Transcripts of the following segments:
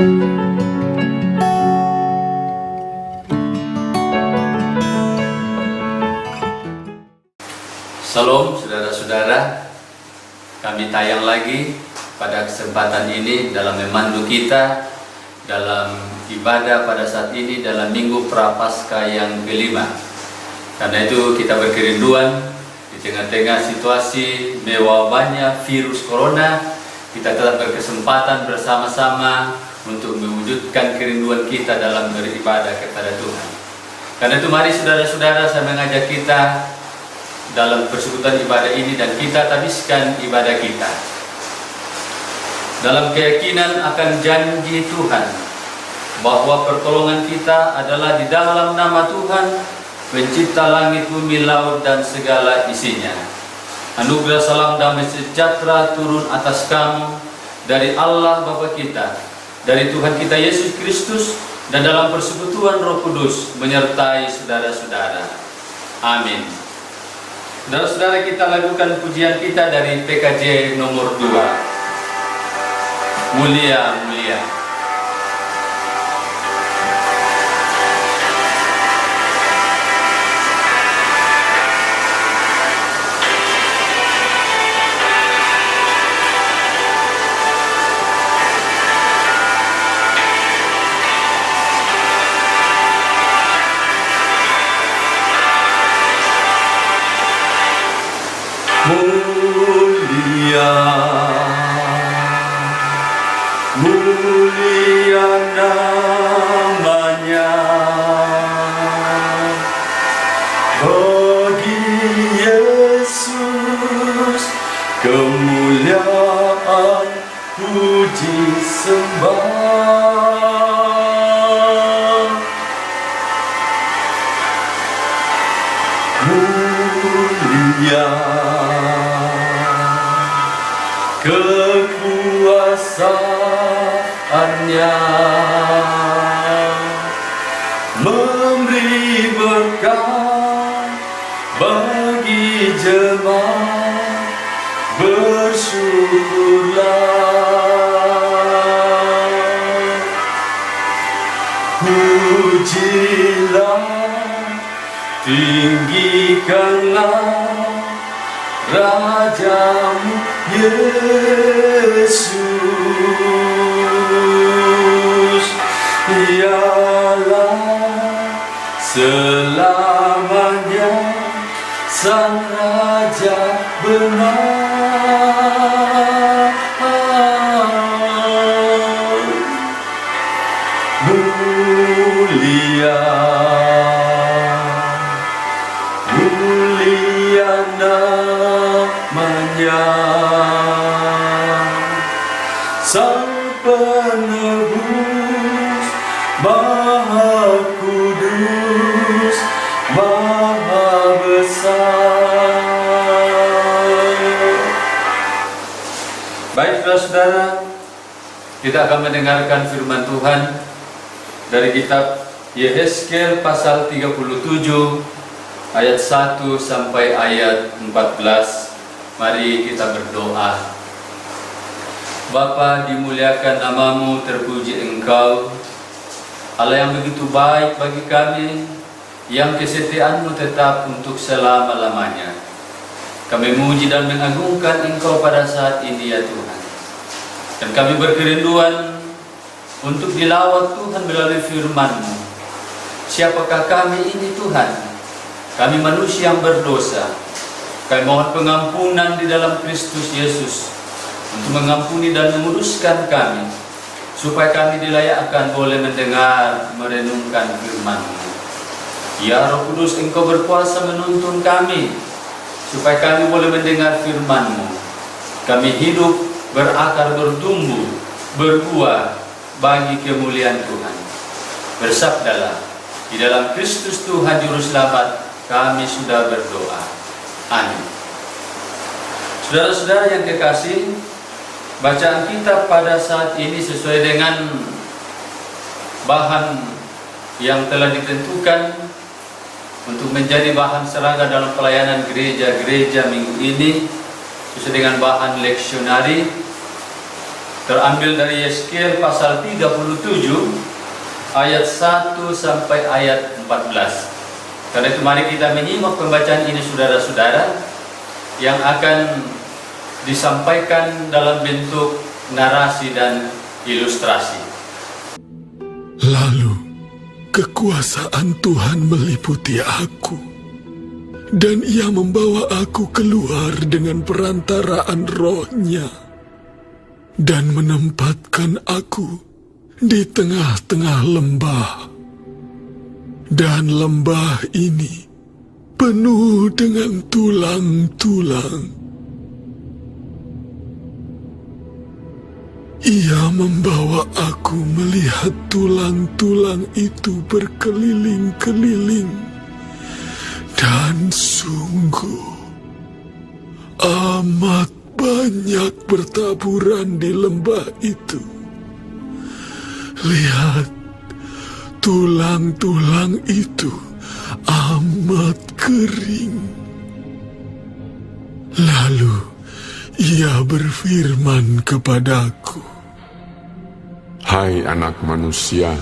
Salam saudara-saudara, kami tayang lagi pada kesempatan ini dalam memandu kita dalam ibadah pada saat ini dalam Minggu Prapaskah yang kelima. Karena itu kita berkerinduan di tengah-tengah situasi mewabahnya virus corona, kita tetap berkesempatan bersama-sama untuk mewujudkan kerinduan kita dalam beribadah kepada Tuhan. Karena itu mari saudara-saudara, saya mengajak kita dalam persekutuan ibadah ini dan kita habiskan ibadah kita dalam keyakinan akan janji Tuhan bahwa pertolongan kita adalah di dalam nama Tuhan, pencipta langit, bumi, laut dan segala isinya. Anugerah salam damai sejahtera turun atas kamu dari Allah Bapa kita, dari Tuhan kita Yesus Kristus, dan dalam persekutuan Roh Kudus menyertai saudara-saudara. Amin. Saudara-saudara, kita lakukan pujian kita dari PKJ nomor 2. Mulia, mulia. Mulia, mulia namanya bagi Yesus, kemuliaan puji sembah. Mulia kekuasaannya, memberi berkat bagi jemaat, bersyukurlah. Pujilah, tinggikanlah Rajamu Yesus, ialah selamanya Sang Raja benar. Mulia, mulia namanya Sang Penebus, Maha Kudus, Maha Besar. Baik saudara-saudara, kita akan mendengarkan firman Tuhan dari kitab Yehezkiel pasal 37 ayat 1 sampai ayat 14. Mari kita berdoa. Bapa, dimuliakan namamu, terpuji Engkau, Allah yang begitu baik bagi kami, yang kesetiaanmu tetap untuk selama-lamanya. Kami memuji dan mengagungkan Engkau pada saat ini ya Tuhan. Dan kami berkerinduan untuk dilawat Tuhan melalui firman-Mu. Siapakah kami ini Tuhan? Kami manusia yang berdosa. Kami mohon pengampunan di dalam Kristus Yesus untuk mengampuni dan menguduskan kami, supaya kami dilayakkan boleh mendengar, merenungkan firman-Mu. Ya Roh Kudus, Engkau berkuasa menuntun kami, supaya kami boleh mendengar firman-Mu. Kami hidup, berakar, bertumbuh, berbuah bagi kemuliaan Tuhan. Bersabdalah, di dalam Kristus Tuhan Juru Selamat kami sudah berdoa. Amin. Saudara-saudara yang kekasih, bacaan kita pada saat ini sesuai dengan bahan yang telah ditentukan untuk menjadi bahan serangga dalam pelayanan gereja-gereja minggu ini, sesuai dengan bahan leksionari. terambil dari Yeskiel pasal 37 ayat 1 sampai ayat 14. Karena itu mari kita menyimak pembacaan ini saudara-saudara, yang akan disampaikan dalam bentuk narasi dan ilustrasi. Lalu kekuasaan Tuhan meliputi aku, dan Ia membawa aku keluar dengan perantaraan Roh-Nya, dan menempatkan aku di tengah-tengah lembah. Dan lembah ini penuh dengan tulang-tulang. Ia membawa aku melihat tulang-tulang itu berkeliling-keliling, dan sungguh amat banyak bertaburan di lembah itu. Lihat, tulang-tulang itu amat kering. Lalu Ia berfirman kepadaku, "Hai anak manusia,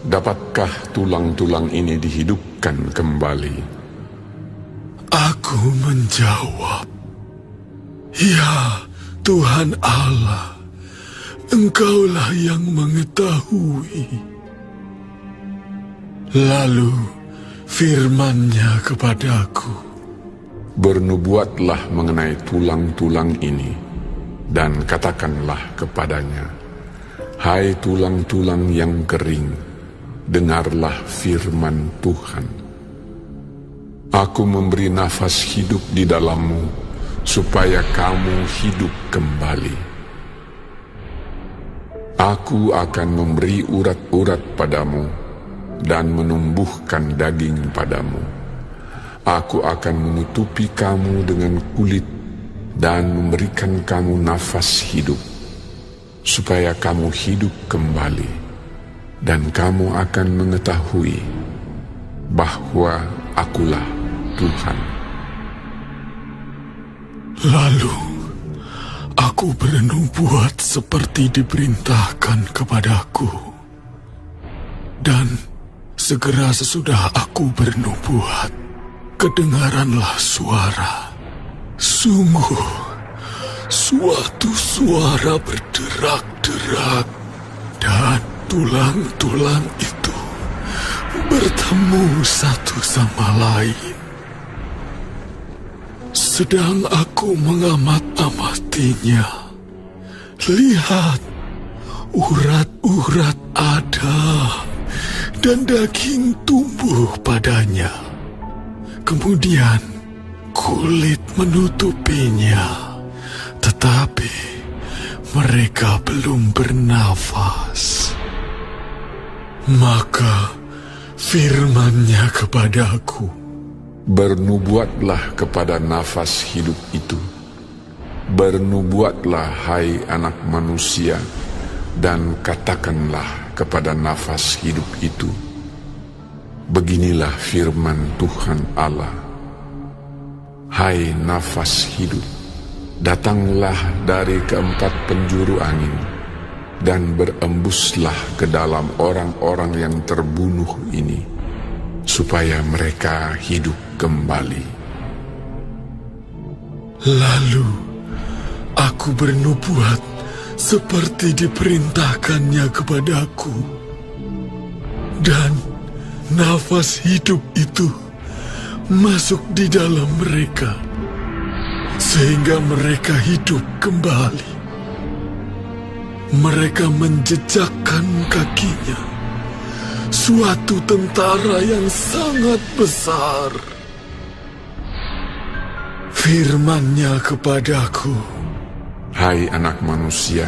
dapatkah tulang-tulang ini dihidupkan kembali?" Aku menjawab, "Ya Tuhan Allah, Engkaulah yang mengetahui." Lalu firman-Nya kepadaku, "Bernubuatlah mengenai tulang-tulang ini, dan katakanlah kepadanya, hai tulang-tulang yang kering, dengarlah firman Tuhan. Aku memberi nafas hidup di dalammu, supaya kamu hidup kembali. Aku akan memberi urat-urat padamu, dan menumbuhkan daging padamu. Aku akan menutupi kamu dengan kulit, dan memberikan kamu nafas hidup, supaya kamu hidup kembali, dan kamu akan mengetahui bahwa Akulah Tuhan." Lalu aku bernubuat seperti diperintahkan kepadaku. Dan segera sesudah aku bernubuat, kedengaranlah suara. Sungguh, suatu suara berderak-derak, dan tulang-tulang itu bertemu satu sama lain. Sedang aku mengamat-amatinya, lihat, urat-urat ada, dan daging tumbuh padanya. Kemudian kulit menutupinya, tetapi mereka belum bernafas. Maka firman-Nya kepadaku, Bernubuatlah kepada nafas hidup itu. Bernubuatlah, hai anak manusia, dan katakanlah kepada nafas hidup itu, beginilah firman Tuhan Allah. Hai nafas hidup, datanglah dari keempat penjuru angin, dan berembuslah ke dalam orang-orang yang terbunuh ini, supaya mereka hidup kembali. lalu aku bernubuat seperti diperintahkannya kepadaku. Dan nafas hidup itu masuk di dalam mereka, sehingga mereka hidup kembali. Mereka menjejakkan kakinya, suatu tentara yang sangat besar. Firman-Nya kepadaku, Hai anak manusia,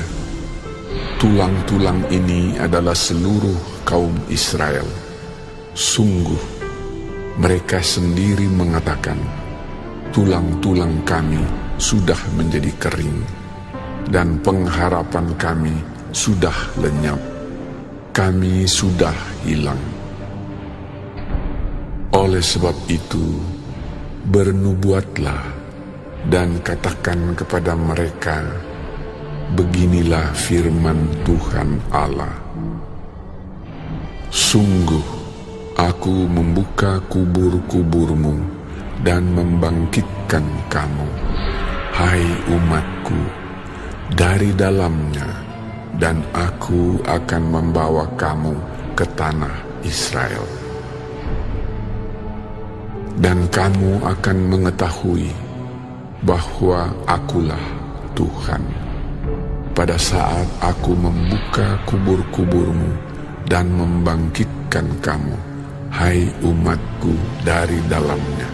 tulang-tulang ini adalah seluruh kaum Israel. Sungguh, mereka sendiri mengatakan, tulang-tulang kami sudah menjadi kering, dan pengharapan kami sudah lenyap. Kami sudah hilang. Oleh sebab itu, bernubuatlah dan katakan kepada mereka, beginilah firman Tuhan Allah. Sungguh, aku membuka kubur-kuburmu dan membangkitkan kamu, hai umatku, dari dalamnya, dan aku akan membawa kamu ke tanah Israel. Dan kamu akan mengetahui bahwa akulah Tuhan, pada saat aku membuka kubur-kuburmu dan membangkitkan kamu, hai umatku, dari dalamnya.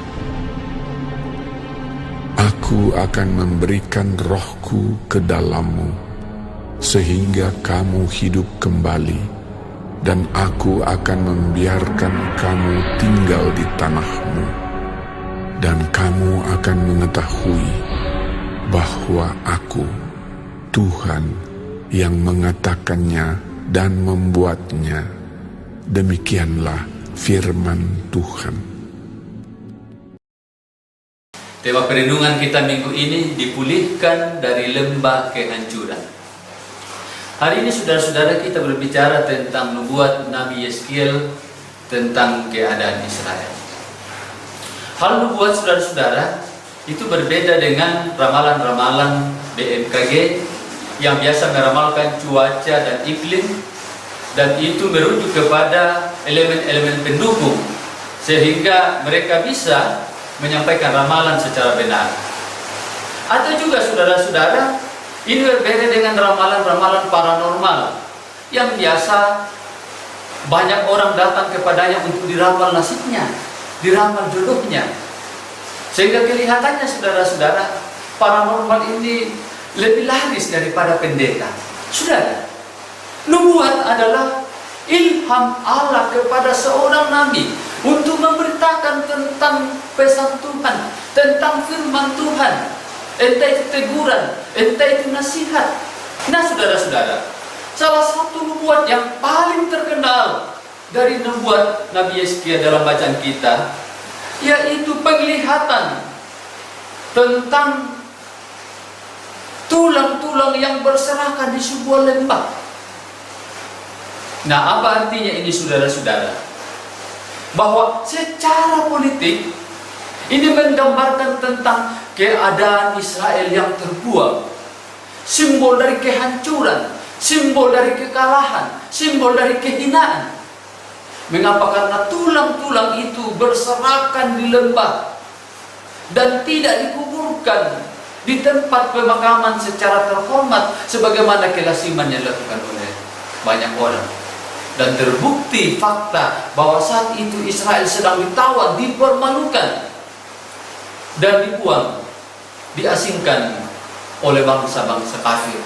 Aku akan memberikan rohku ke dalammu, sehingga kamu hidup kembali, dan aku akan membiarkan kamu tinggal di tanahmu, dan kamu akan mengetahui bahwa aku, Tuhan, yang mengatakannya dan membuatnya. Demikianlah firman Tuhan. Tema perenungan kita minggu ini, dipulihkan dari lembah kehancuran. Hari ini saudara-saudara kita berbicara tentang nubuat Nabi Yeskiel tentang keadaan Israel. Hal nubuat saudara-saudara itu berbeda dengan ramalan-ramalan BMKG yang biasa meramalkan cuaca dan iklim, dan itu merujuk kepada elemen-elemen pendukung sehingga mereka bisa menyampaikan ramalan secara benar. Atau juga saudara-saudara, ini berbeda dengan ramalan-ramalan paranormal yang biasa banyak orang datang kepadanya untuk diramal nasibnya, diramal jodohnya, sehingga kelihatannya saudara-saudara paranormal ini lebih laris daripada pendeta. Saudara, nubuat adalah ilham Allah kepada seorang nabi untuk memberitakan tentang pesan Tuhan, tentang firman Tuhan, entah itu teguran, entah itu nasihat. Nah saudara-saudara, salah satu nubuat yang paling terkenal dari nubuat Nabi Yeskiel dalam bacaan kita, yaitu penglihatan tentang tulang-tulang yang berserakan di sebuah lembah. Nah, apa artinya ini saudara-saudara? Bahwa secara politik ini menggambarkan tentang keadaan Israel yang terbuang, simbol dari kehancuran, simbol dari kekalahan, simbol dari kehinaan. Mengapa? Karena tulang-tulang itu berserakan di lembah dan tidak dikuburkan di tempat pemakaman secara terhormat sebagaimana kelasiman yang dilakukan oleh banyak orang. Dan terbukti fakta bahwa saat itu Israel sedang ditawan, dipermalukan, dan dibuang, diasingkan oleh bangsa-bangsa kafir.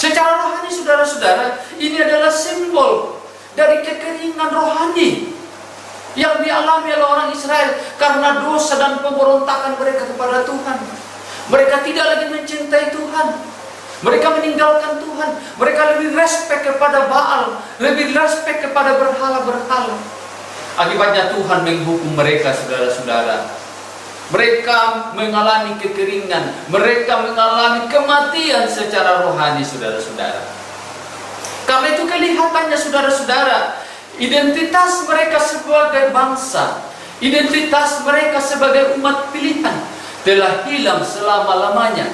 Secara rohani saudara-saudara, ini adalah simbol dari kekeringan rohani yang dialami oleh orang Israel karena dosa dan pemberontakan mereka kepada Tuhan. Mereka tidak lagi mencintai Tuhan, mereka meninggalkan Tuhan, mereka lebih respek kepada Baal, lebih respek kepada berhala-berhala. Akibatnya Tuhan menghukum mereka saudara-saudara. Mereka mengalami kekeringan, mereka mengalami kematian secara rohani saudara-saudara. Karena itu kelihatannya saudara-saudara, identitas mereka sebagai bangsa, identitas mereka sebagai umat pilihan telah hilang selama-lamanya.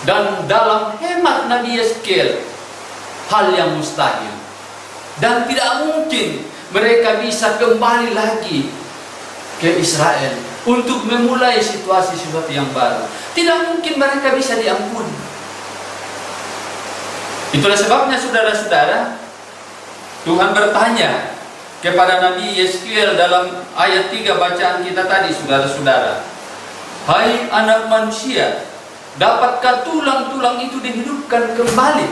Dan dalam hemat Nabi Yeskiel, hal yang mustahil, dan tidak mungkin mereka bisa kembali lagi ke Israel untuk memulai situasi yang baru. Tidak mungkin mereka bisa diampuni. Itulah sebabnya saudara-saudara, Tuhan bertanya kepada Nabi Yeskiel dalam ayat 3 bacaan kita tadi, saudara-saudara, hai anak manusia, dapatkah tulang-tulang itu dihidupkan kembali?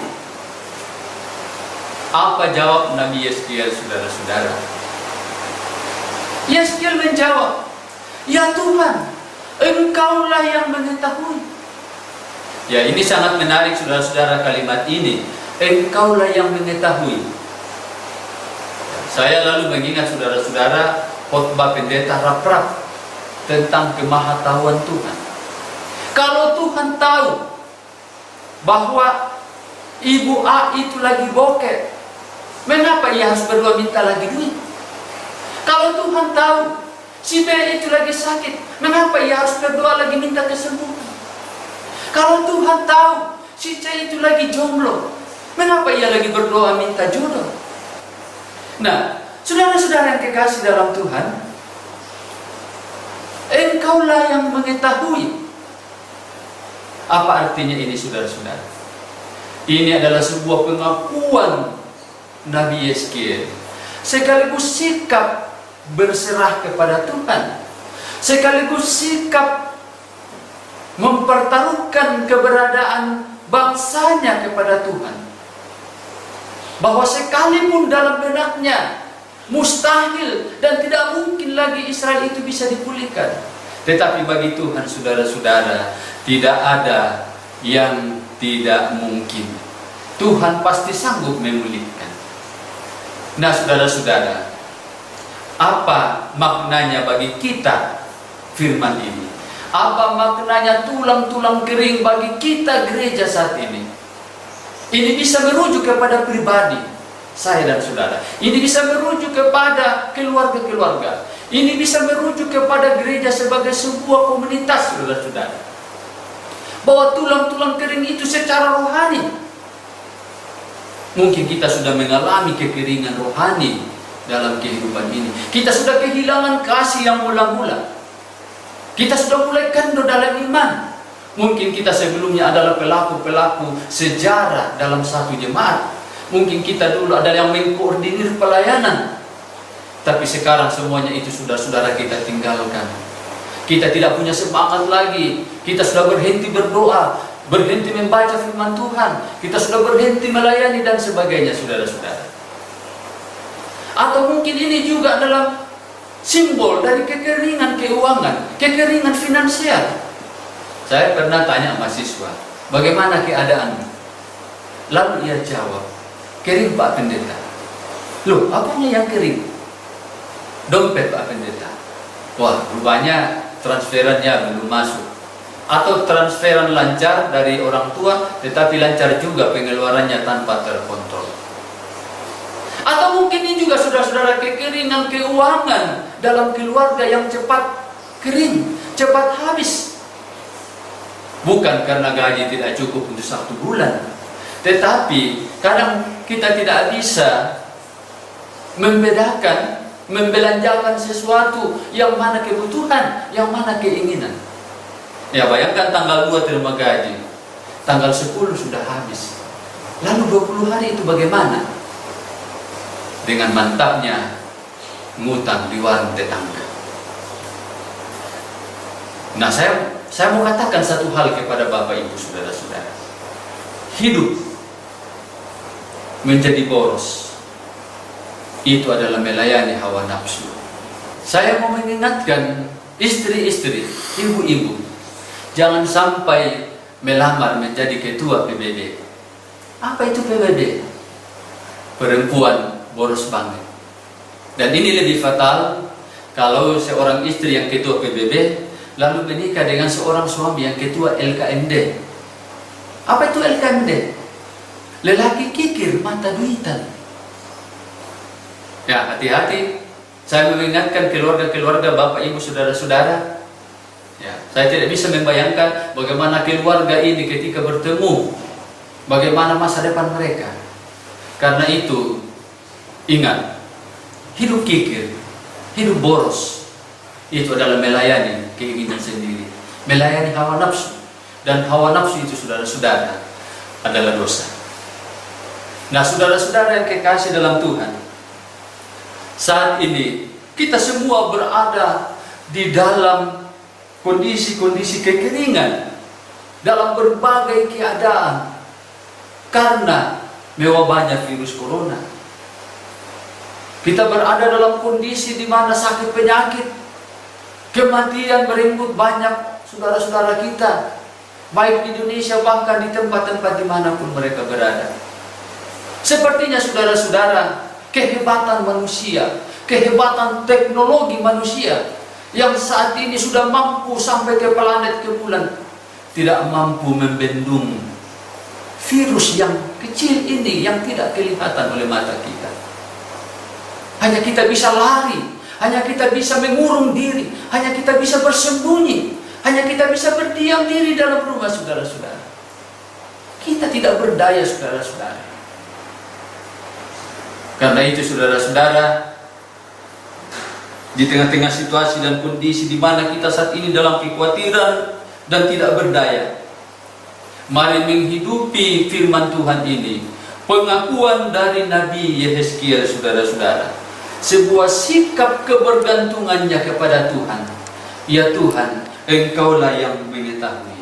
Apa jawab Nabi Yeskiel saudara-saudara? Yeskiel menjawab, ya Tuhan, Engkaulah yang mengetahui. Ya, ini sangat menarik saudara-saudara kalimat ini, Engkaulah yang mengetahui. Saya lalu mengingat saudara-saudara khotbah pendeta Rapraf tentang kemahatauan Tuhan. Kalau Tuhan tahu bahwa ibu A itu lagi bokeh, mengapa ia harus berdoa minta lagi duit? Kalau Tuhan tahu si B itu lagi sakit, mengapa ia harus berdoa lagi minta kesembuhan? Kalau Tuhan tahu si C itu lagi jomblo, mengapa ia lagi berdoa minta jodoh? Nah, saudara-saudara yang kekasih dalam Tuhan, engkaulah yang mengetahui apa artinya ini, saudara-saudara. Ini adalah sebuah pengakuan Nabi Yeskiel, sekaligus sikap berserah kepada Tuhan, sekaligus sikap mempertaruhkan keberadaan bangsanya kepada Tuhan. Bahwa sekalipun dalam benaknya mustahil dan tidak mungkin lagi Israel itu bisa dipulihkan, tetapi bagi Tuhan, saudara-saudara, tidak ada yang tidak mungkin. Tuhan pasti sanggup memulihkan. Nah, saudara-saudara, apa maknanya bagi kita firman ini? Apa maknanya tulang-tulang kering bagi kita gereja saat ini? Ini bisa merujuk kepada pribadi saya dan saudara. Ini bisa merujuk kepada keluarga-keluarga. Ini bisa merujuk kepada gereja sebagai sebuah komunitas, saudara-saudara. Bahwa tulang-tulang kering itu secara rohani, mungkin kita sudah mengalami kekeringan rohani dalam kehidupan ini. Kita sudah kehilangan kasih yang mula-mula. Kita sudah mulai kendor dalam iman. Mungkin kita sebelumnya adalah pelaku-pelaku sejarah dalam satu jemaat. Mungkin kita dulu adalah yang mengkoordinir pelayanan. Tapi sekarang semuanya itu sudah saudara kita tinggalkan. Kita tidak punya semangat lagi. Kita sudah berhenti berdoa, berhenti membaca firman Tuhan. Kita sudah berhenti melayani dan sebagainya, saudara-saudara. Atau mungkin ini juga adalah simbol dari kekeringan keuangan, kekeringan finansial. Saya pernah tanya mahasiswa, bagaimana keadaanmu? Lalu ia jawab, kering Pak Pendeta. Loh, apanya yang kering? Dompet Pak Pendeta. Wah, rupanya transferannya belum masuk. Atau transferan lancar dari orang tua, tetapi lancar juga pengeluarannya tanpa terkontrol. Atau mungkin ini juga saudara-saudara kekeringan keuangan dalam keluarga yang cepat kering, cepat habis. Bukan karena gaji tidak cukup untuk 1 bulan, tetapi kadang kita tidak bisa membedakan, membelanjakan sesuatu yang mana kebutuhan, yang mana keinginan. Ya, bayangkan tanggal 2 terima gaji, tanggal 10 sudah habis. Lalu 20 hari itu bagaimana? Dengan mantapnya ngutang di warung tetangga. Nah, saya mau katakan satu hal kepada Bapak Ibu saudara-saudara. Hidup menjadi boros itu adalah melayani hawa nafsu. Saya mau mengingatkan istri-istri, ibu-ibu, jangan sampai melamar menjadi ketua PBB. Apa itu PBB? Perempuan boros banget. Dan ini lebih fatal kalau seorang istri yang ketua PBB lalu menikah dengan seorang suami yang ketua LKMD. Apa itu LKMD? Lelaki kikir mata duitan. Ya, hati-hati. Saya mengingatkan keluarga-keluarga, Bapak Ibu saudara-saudara. Ya, saya tidak bisa membayangkan bagaimana keluarga ini ketika bertemu, bagaimana masa depan mereka. Karena itu, ingat, hidup kikir, hidup boros, itu adalah melayani keinginan sendiri, melayani hawa nafsu. Dan hawa nafsu itu, saudara-saudara, adalah dosa. Nah, saudara-saudara yang kekasih dalam Tuhan, saat ini kita semua berada di dalam kondisi-kondisi kekeringan, dalam berbagai keadaan, karena mewabahnya virus corona. Kita berada dalam kondisi di mana sakit penyakit, kematian merenggut banyak saudara-saudara kita, baik di Indonesia bahkan di tempat-tempat dimanapun mereka berada. Sepertinya saudara-saudara, kehebatan manusia, kehebatan teknologi manusia yang saat ini sudah mampu sampai ke planet, ke bulan, tidak mampu membendung virus yang kecil ini yang tidak kelihatan oleh mata kita. Hanya kita bisa lari, hanya kita bisa mengurung diri, hanya kita bisa bersembunyi, hanya kita bisa berdiam diri dalam rumah, saudara-saudara. Kita tidak berdaya, saudara-saudara. Karena itu, saudara-saudara, di tengah-tengah situasi dan kondisi di mana kita saat ini dalam kekhawatiran dan tidak berdaya, mari menghidupi firman Tuhan ini. Pengakuan dari Nabi Yehezkiel, saudara-saudara, sebuah sikap kebergantungannya kepada Tuhan. Ya Tuhan, Engkaulah yang mengetahui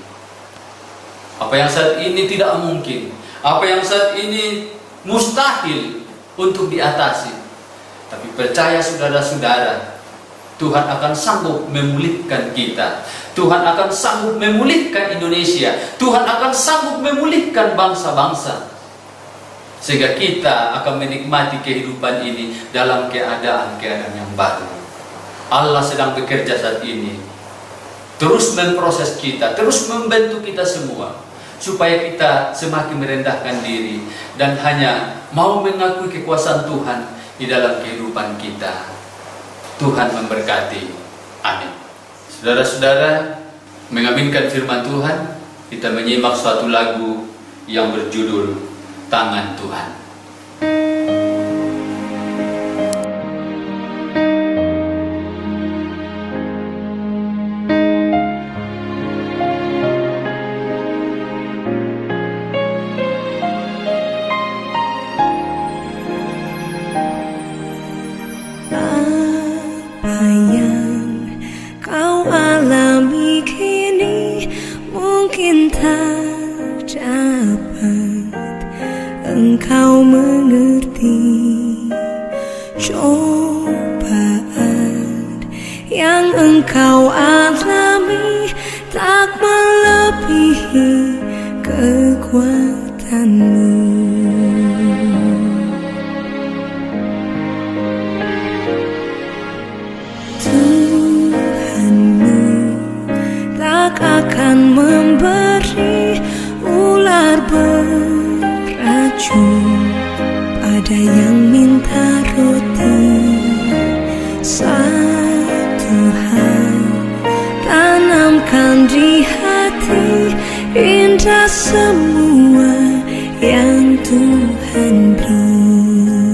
apa yang saat ini tidak mungkin, apa yang saat ini mustahil untuk diatasi. Tapi percaya, saudara-saudara, Tuhan akan sanggup memulihkan kita. Tuhan akan sanggup memulihkan Indonesia. Tuhan akan sanggup memulihkan bangsa-bangsa, sehingga kita akan menikmati kehidupan ini dalam keadaan-keadaan yang baru. Allah sedang bekerja saat ini, terus memproses kita, terus membentuk kita semua, supaya kita semakin merendahkan diri dan hanya mau mengakui kekuasaan Tuhan di dalam kehidupan kita. Tuhan memberkati. Amin. Saudara-saudara, mengaminkan firman Tuhan, kita menyimak suatu lagu yang berjudul Tangan Tuhan. Engkau mengerti cobaan yang engkau alami tak melebihi kekuatanmu. Tuhanmu tak akan memberi ular pada yang minta roti. Satu hal tanamkan di hati, indah semua yang Tuhan beri.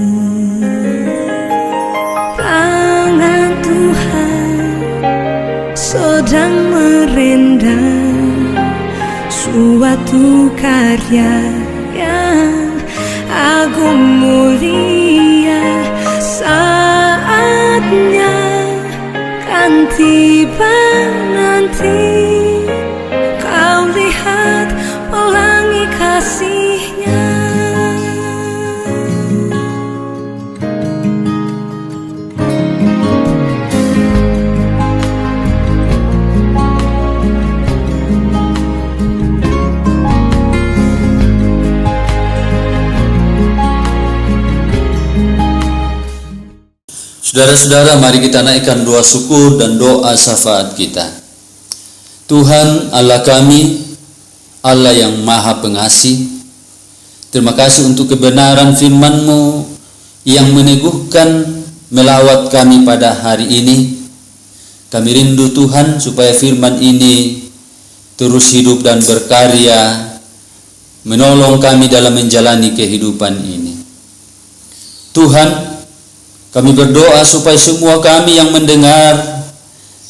Tangan Tuhan sedang merendam suatu karya yang agung mulia. Saatnya kan tiba nanti, kau lihat pelangi kasih-Nya. Saudara-saudara, mari kita naikkan doa syukur dan doa syafaat kita. Tuhan Allah kami, Allah yang Maha Pengasih, terima kasih untuk kebenaran firman-Mu yang meneguhkan melawat kami pada hari ini. Kami rindu Tuhan supaya firman ini terus hidup dan berkarya, menolong kami dalam menjalani kehidupan ini. Tuhan, kami berdoa supaya semua kami yang mendengar,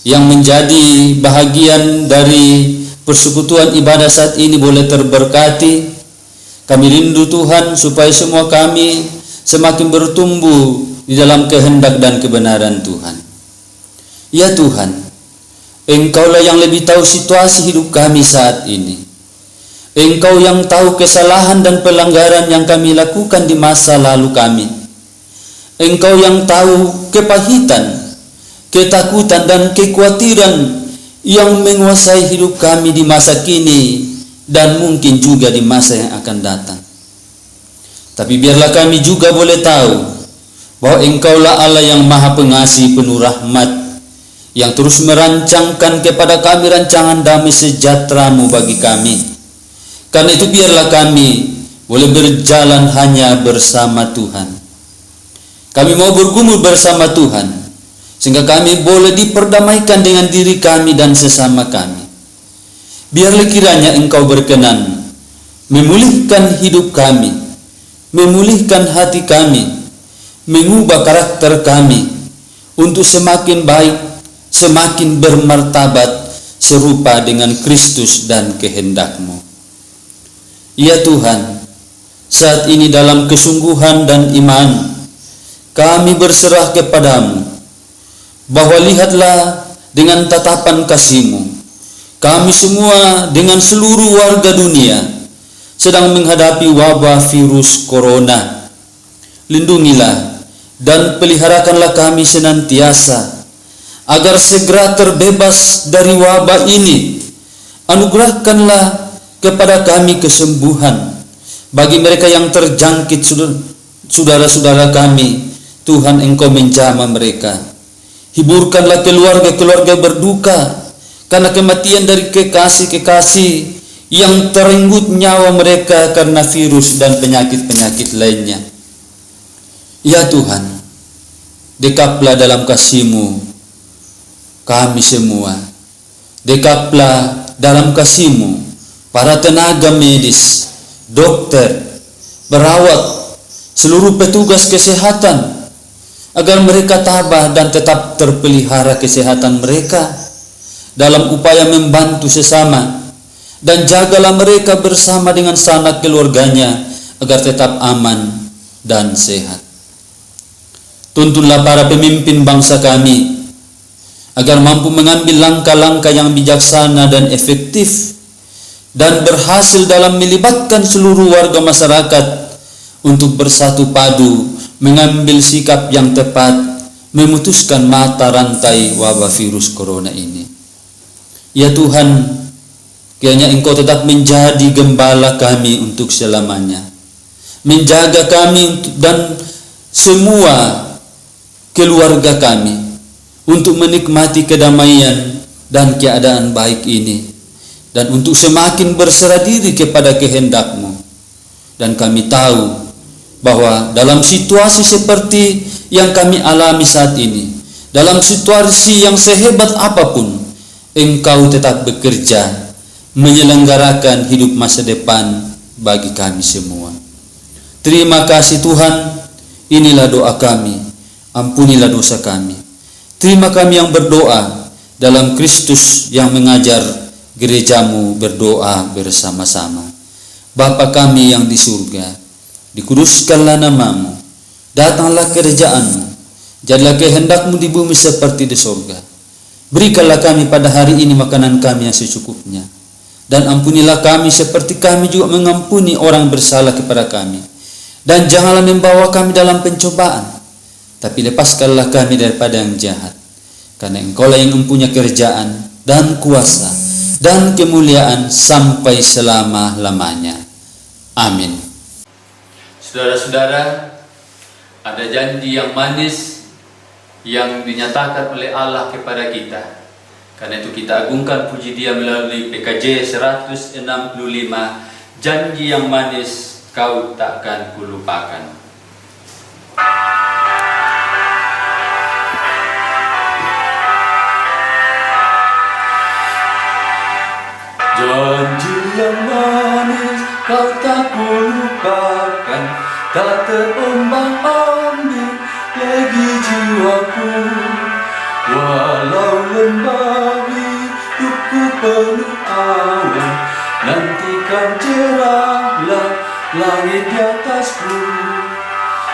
yang menjadi bahagian dari persekutuan ibadah saat ini boleh terberkati. Kami rindu Tuhan supaya semua kami semakin bertumbuh di dalam kehendak dan kebenaran Tuhan. Ya Tuhan, Engkaulah yang lebih tahu situasi hidup kami saat ini. Engkau yang tahu kesalahan dan pelanggaran yang kami lakukan di masa lalu kami. Engkau yang tahu kepahitan, ketakutan dan kekhawatiran yang menguasai hidup kami di masa kini dan mungkin juga di masa yang akan datang. Tapi biarlah kami juga boleh tahu bahwa Engkaulah Allah yang Maha Pengasih, penuh rahmat, yang terus merancangkan kepada kami rancangan damai sejahtera-Mu bagi kami. Karena itu biarlah kami boleh berjalan hanya bersama Tuhan. Kami mau bergumul bersama Tuhan, sehingga kami boleh diperdamaikan dengan diri kami dan sesama kami. Biarlah kiranya Engkau berkenan memulihkan hidup kami, memulihkan hati kami, mengubah karakter kami untuk semakin baik, semakin bermartabat serupa dengan Kristus dan kehendak-Mu. Ya Tuhan, saat ini dalam kesungguhan dan iman, kami berserah kepadamu, bahwa lihatlah dengan tatapan kasih-Mu, kami semua dengan seluruh warga dunia sedang menghadapi wabah virus corona. Lindungilah dan peliharakanlah kami senantiasa, agar segera terbebas dari wabah ini. Anugerahkanlah kepada kami kesembuhan bagi mereka yang terjangkit, saudara-saudara kami. Tuhan, Engkau menjamah mereka. Hiburkanlah keluarga-keluarga berduka karena kematian dari kekasih-kekasih yang terenggut nyawa mereka karena virus dan penyakit-penyakit lainnya. Ya Tuhan, dekaplah dalam kasih-Mu kami semua. Dekaplah dalam kasih-Mu para tenaga medis, dokter, perawat, seluruh petugas kesehatan, agar mereka tabah dan tetap terpelihara kesehatan mereka dalam upaya membantu sesama, dan jagalah mereka bersama dengan sanak keluarganya agar tetap aman dan sehat. Tuntunlah para pemimpin bangsa kami agar mampu mengambil langkah-langkah yang bijaksana dan efektif, dan berhasil dalam melibatkan seluruh warga masyarakat untuk bersatu padu mengambil sikap yang tepat, memutuskan mata rantai wabah virus corona ini. Ya Tuhan, kiranya Engkau tetap menjadi gembala kami untuk selamanya, menjaga kami dan semua keluarga kami untuk menikmati kedamaian dan keadaan baik ini, dan untuk semakin berserah diri kepada kehendak-Mu. Dan kami tahu bahwa dalam situasi seperti yang kami alami saat ini, dalam situasi yang sehebat apapun, Engkau tetap bekerja menyelenggarakan hidup masa depan bagi kami semua. Terima kasih Tuhan, inilah doa kami, ampunilah dosa kami. Terima kami yang berdoa dalam Kristus yang mengajar gereja-Mu berdoa bersama-sama. Bapa kami yang di surga, dikuduskanlah nama-Mu, datanglah kerajaan-Mu, jadilah kehendak-Mu di bumi seperti di surga. Berikanlah kami pada hari ini makanan kami yang secukupnya, dan ampunilah kami seperti kami juga mengampuni orang bersalah kepada kami. Dan janganlah membawa kami dalam pencobaan, tapi lepaskanlah kami daripada yang jahat, karena Engkaulah yang mempunyai kerajaan dan kuasa dan kemuliaan sampai selama-lamanya. Amin. Saudara-saudara, ada janji yang manis yang dinyatakan oleh Allah kepada kita. Karena itu kita agungkan puji Dia melalui PKJ 165, janji yang manis kau takkan kulupakan. Janji yang manis kau tak lupakan, tak terombang-ambing lagi jiwaku. Walau lembah hidupku penuh awan, nantikan cerahlah langit di atasku.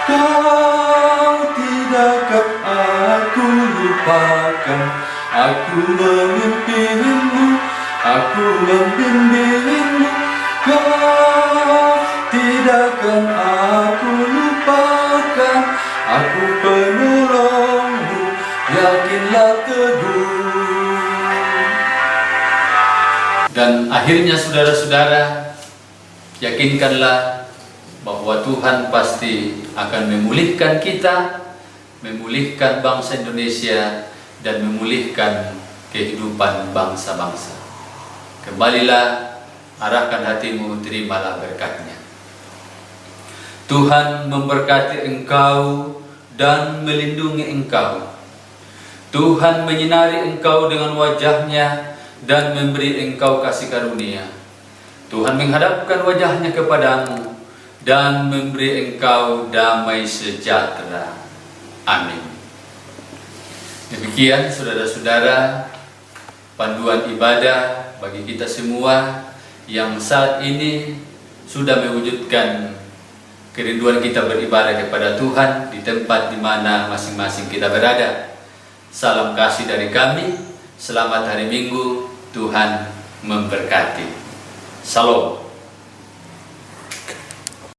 Kau tidakkah aku lupakan, aku memimpimu, aku membimbingmu. Kau tidakkah aku lupakan, aku penolongmu, yakinlah teguh. Dan akhirnya saudara-saudara, yakinkanlah bahwa Tuhan pasti akan memulihkan kita, memulihkan bangsa Indonesia, dan memulihkan kehidupan bangsa-bangsa. Kembalilah, arahkan hatimu, terimalah berkat-Nya. Tuhan memberkati engkau dan melindungi engkau. Tuhan menyinari engkau dengan wajah-Nya dan memberi engkau kasih karunia. Tuhan menghadapkan wajah-Nya kepadamu dan memberi engkau damai sejahtera. Amin. Demikian saudara-saudara, panduan ibadah bagi kita semua yang saat ini sudah mewujudkan kerinduan kita beribadah kepada Tuhan di tempat di mana masing-masing kita berada. Salam kasih dari kami, selamat hari Minggu, Tuhan memberkati. Salam.